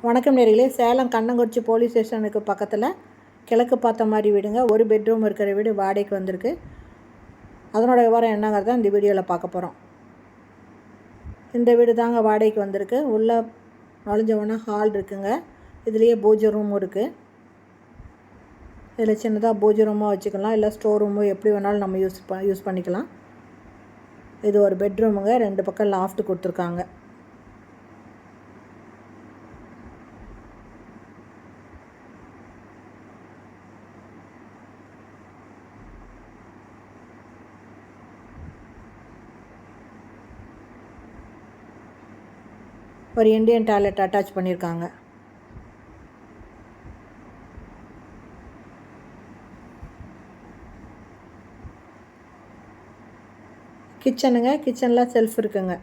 வணக்கம் நேயர்களே, சேலம் கண்ணங்குறிச்சி போலீஸ் ஸ்டேஷனுக்கு பக்கத்தில் கிழக்கு பார்த்த மாதிரி வீடுங்க. ஒரு பெட்ரூம் இருக்கிற வீடு வாடகைக்கு வந்திருக்கு. அதனோட விவரம் என்னங்கிறத இந்த வீடியோவில் பார்க்க போகிறோம். இந்த வீடு தாங்க வாடகைக்கு வந்திருக்கு. உள்ளே நுழைஞ்சவொன்னே ஹால் இருக்குங்க. இதுலேயே பூஜை ரூமும் இருக்குது. இதில் சின்னதாக பூஜை ரூமாக வச்சுக்கலாம், இல்லை ஸ்டோர் ரூமோ எப்படி வேணாலும் நம்ம யூஸ் பண்ணிக்கலாம். இது ஒரு பெட்ரூமுங்க. 2 பக்கம் லாஃப்ட் கொடுத்துருக்காங்க. ஒரு இண்டியன் டாய்லெட் அட்டாச் பண்ணியிருக்காங்க. கிச்சனுங்க. கிச்சனில் செல்ஃப் இருக்குங்க.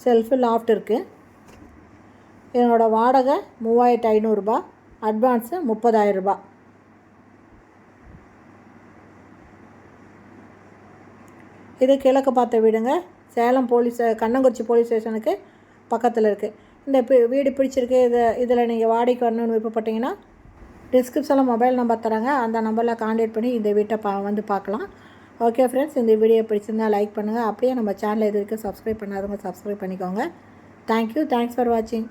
செல்ஃபு லாஃப்ட் இருக்குது. என்னோடய வாடகை 3500 ரூபா, அட்வான்ஸு 30,000 ரூபா. இது கிழக்கு பார்த்த வீடுங்க. சேலம் கண்ணங்குறிச்சி போலீஸ் ஸ்டேஷனுக்கு பக்கத்தில் இருக்குது. இந்த வீடு பிடிச்சிருக்கு. இதில் நீங்கள் வாடகைக்கு வரணும்னு விருப்பப்பட்டீங்கன்னா டிஸ்கிரிப்ஷனில் மொபைல் நம்பர் தராங்க. அந்த நம்பரில் கான்டாக்ட் பண்ணி இந்த வீட்டை வந்து பார்க்கலாம். ஓகே ஃப்ரெண்ட்ஸ், இந்த வீடியோ பிடிச்சிருந்தால் லைக் பண்ணுங்கள். அப்படியே நம்ம சேனலை இது வரைக்கும் சப்ஸ்கிரைப் பண்ணாதவங்க சப்ஸ்கிரைப் பண்ணிக்கோங்க. தேங்க்யூ. தேங்க்ஸ் ஃபார் வாட்சிங்.